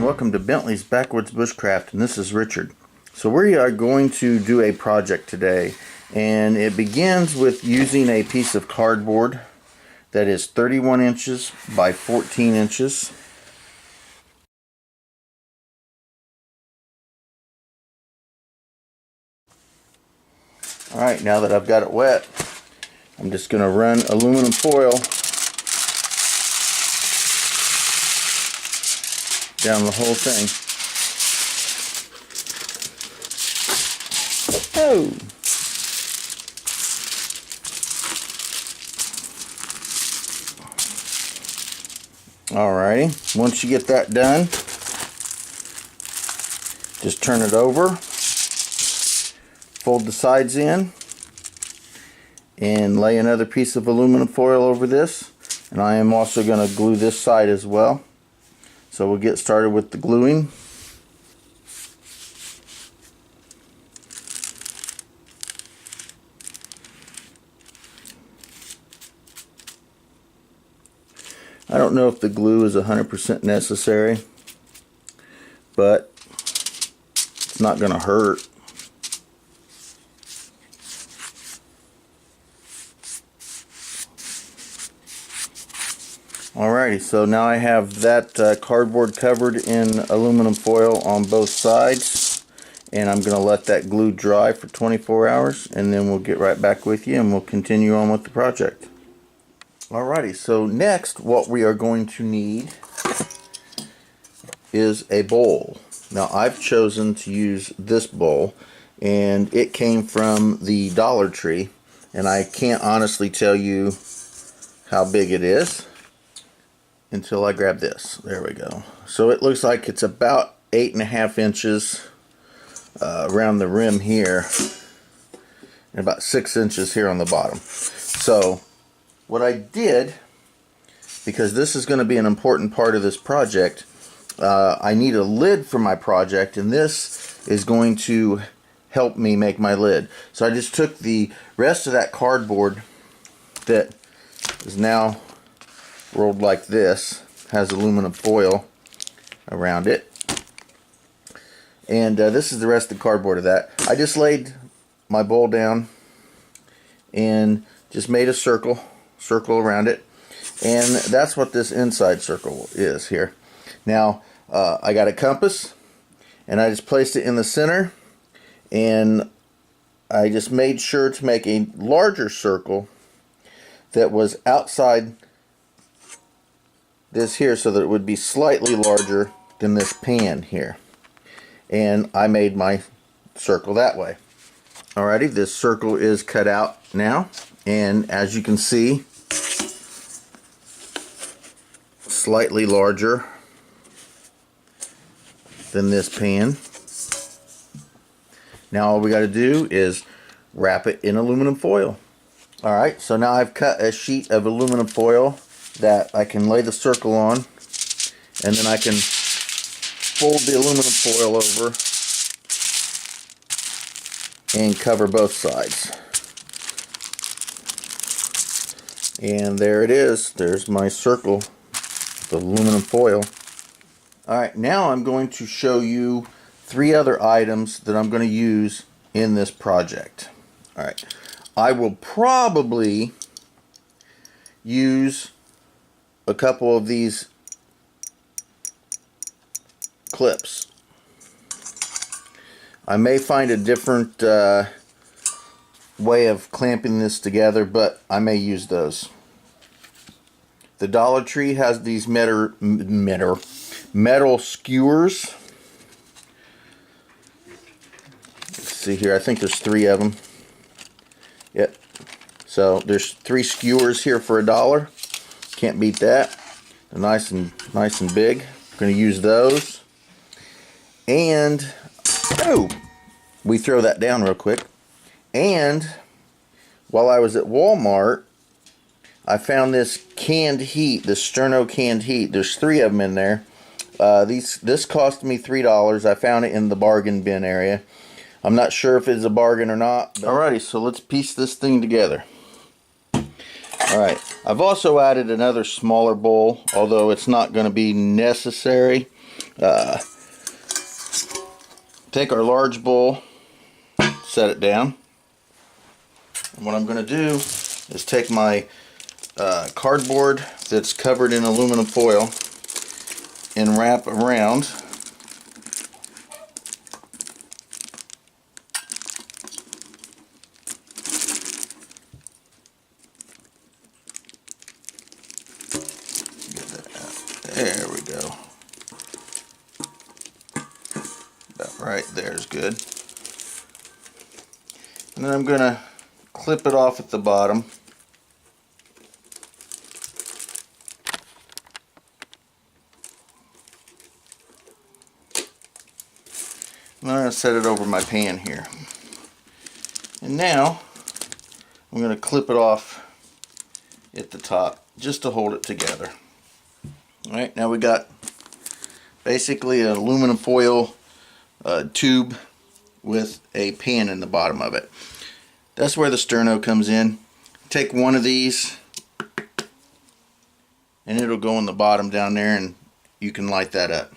and welcome to Bentley's Backwoods Bushcraft, and this is Richard. So we are going to do a project today, and it begins with using a piece of cardboard that is 31 inches by 14 inches. Alright, now that I've got it wet, I'm just going to run aluminum foil down the whole thing. Oh! Alrighty, once you get that done, just turn it over, fold the sides in, and lay another piece of aluminum foil over this. And I am also going to glue this side as well. So we'll get started with the gluing. I don't know if the glue is 100% necessary, but it's not going to hurt. Alrighty, so now I have that cardboard covered in aluminum foil on both sides, and I'm going to let that glue dry for 24 hours, and then we'll get right back with you and we'll continue on with the project. Alrighty, so next what we are going to need is a bowl. Now I've chosen to use this bowl, and it came from the Dollar Tree, and I can't honestly tell you how big it is until I grab this. There we go. So it looks like it's about 8.5 inches around the rim here, and about 6 inches here on the bottom. So what I did, because this is going to be an important part of this project, I need a lid for my project, and this is going to help me make my lid. So I just took the rest of that cardboard that is now rolled like this, has aluminum foil around it, and this is the rest of the cardboard of that. I just laid my bowl down and just made a circle around it, and that's what this inside circle is here. Now I got a compass, and I just placed it in the center, and I just made sure to make a larger circle that was outside this here, so that it would be slightly larger than this pan here, and I made my circle that way. Alrighty, this circle is cut out now, and as you can see, slightly larger than this pan. Now all we got to do is wrap it in aluminum foil. Alright, so now I've cut a sheet of aluminum foil that I can lay the circle on, and then I can fold the aluminum foil over and cover both sides. And there it is. There's my circle with aluminum foil. Alright, now I'm going to show you 3 other items that I'm going to use in this project. Alright, I will probably use a couple of these clips. I may find a different way of clamping this together, but I may use those. The Dollar Tree has these metal skewers. Let's see here, I think there's 3 of them. Yep. So there's 3 skewers here for $1. Can't beat that. They're nice and big. I'm going to use those. And we throw that down real quick. And while I was at Walmart, I found this canned heat, this Sterno canned heat. There's 3 of them in there. This cost me $3. I found it in the bargain bin area. I'm not sure if it's a bargain or not. Alrighty, so let's piece this thing together. Alright, I've also added another smaller bowl, although it's not going to be necessary. Take our large bowl, set it down. And what I'm going to do is take my cardboard that's covered in aluminum foil and wrap around there we go. About right there is good. And then I'm going to clip it off at the bottom. And I'm going to set it over my pan here. And now I'm going to clip it off at the top just to hold it together. Alright, now we got basically an aluminum foil tube with a pan in the bottom of it. That's where the sterno comes in. Take one of these and it'll go in the bottom down there and you can light that up.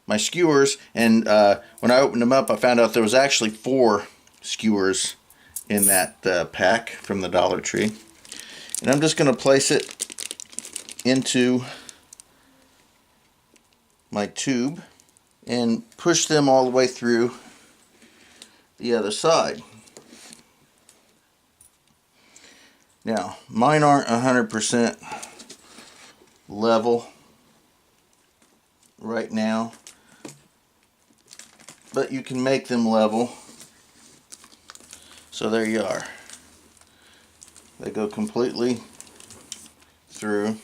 My skewers, and when I opened them up I found out there was actually 4 skewers in that pack from the Dollar Tree. And I'm just going to place it into my tube and push them all the way through the other side. Now, mine aren't 100% level right now, but you can make them level. So there you are. They go completely through.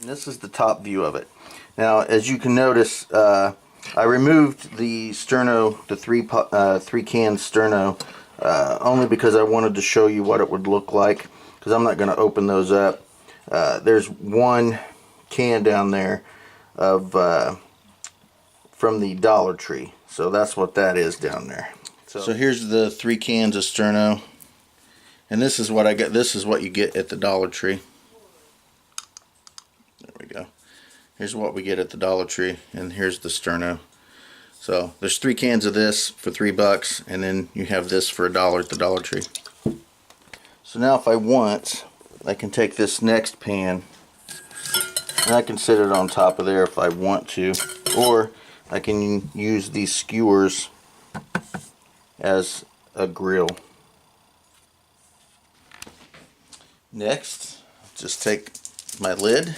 And this is the top view of it. Now, as you can notice, I removed the sterno, the three can sterno, only because I wanted to show you what it would look like, because I'm not going to open those up. There's one can down there of from the Dollar Tree, so that's what that is down there. So here's the 3 cans of sterno, and this is what I got. This is what you get at the Dollar Tree. There we go. Here's what we get at the Dollar Tree, and here's the sterno. So there's 3 cans of this for $3, and then you have this for $1 at the Dollar Tree. So now if I want, I can take this next pan and I can set it on top of there if I want to, or I can use these skewers as a grill. Next, just take my lid,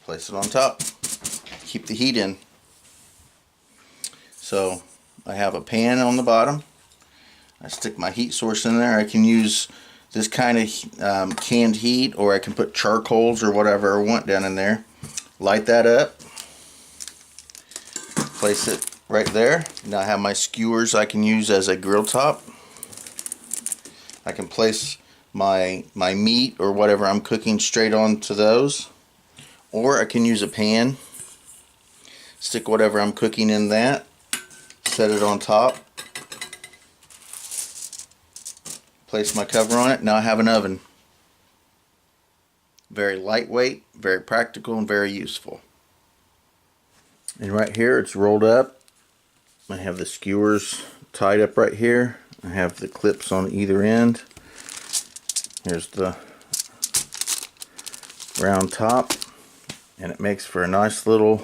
place it on top, keep the heat in. So I have a pan on the bottom, I stick my heat source in there. I can use this kind of canned heat, or I can put charcoals or whatever I want down in there. Light that up, place it right there. Now I have my skewers I can use as a grill top. I can place my meat or whatever I'm cooking straight onto those, or I can use a pan, stick whatever I'm cooking in that, set it on top, place my cover on it. Now I have an oven. Very lightweight, very practical, and very useful. And right here it's rolled up. I have the skewers tied up right here. I have the clips on either end. Here's the round top, and it makes for a nice little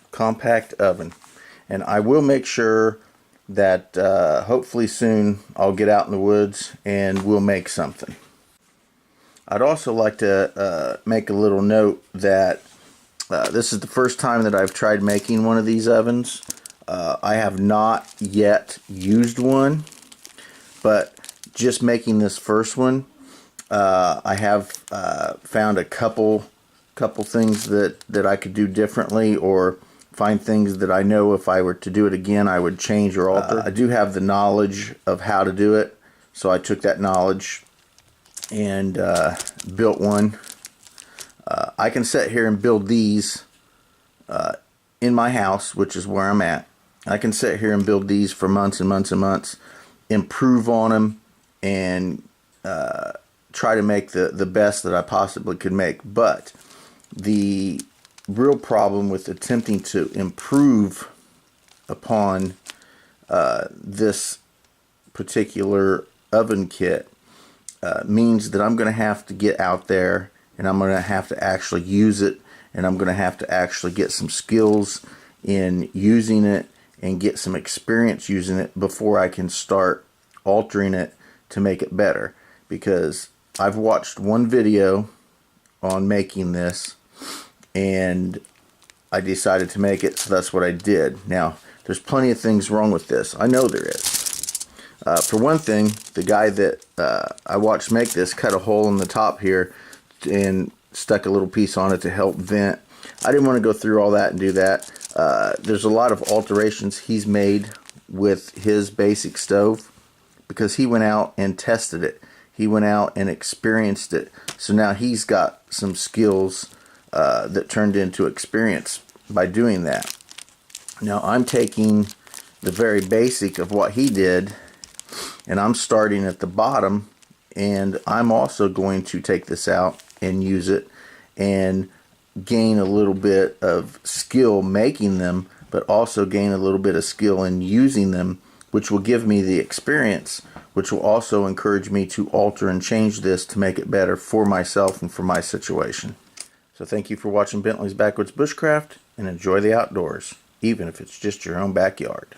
compact oven. And I will make sure that hopefully soon I'll get out in the woods and we'll make something. I'd also like to make a little note that this is the first time that I've tried making one of these ovens. I have not yet used one, but just making this first one, I have found a couple things that I could do differently, or find things that I know if I were to do it again I would change or alter. I do have the knowledge of how to do it, so I took that knowledge and built one. I can sit here and build these in my house, which is where I'm at. I can sit here and build these for months and months and months, improve on them, and try to make the best that I possibly could make. But the real problem with attempting to improve upon this particular oven kit means that I'm going to have to get out there and I'm going to have to actually use it, and I'm going to have to actually get some skills in using it and get some experience using it before I can start altering it to make it better. Because I've watched one video on making this and I decided to make it, so that's what I did. Now, there's plenty of things wrong with this. I know there is. For one thing, the guy that I watched make this cut a hole in the top here and stuck a little piece on it to help vent. I didn't want to go through all that and do that. There's a lot of alterations he's made with his basic stove because he went out and tested it. He went out and experienced it. So now he's got some skills that turned into experience by doing that. Now I'm taking the very basic of what he did, and I'm starting at the bottom, and I'm also going to take this out and use it and gain a little bit of skill making them, but also gain a little bit of skill in using them, which will give me the experience, which will also encourage me to alter and change this to make it better for myself and for my situation. So thank you for watching Bentley's Backwoods Bushcraft, and enjoy the outdoors, even if it's just your own backyard.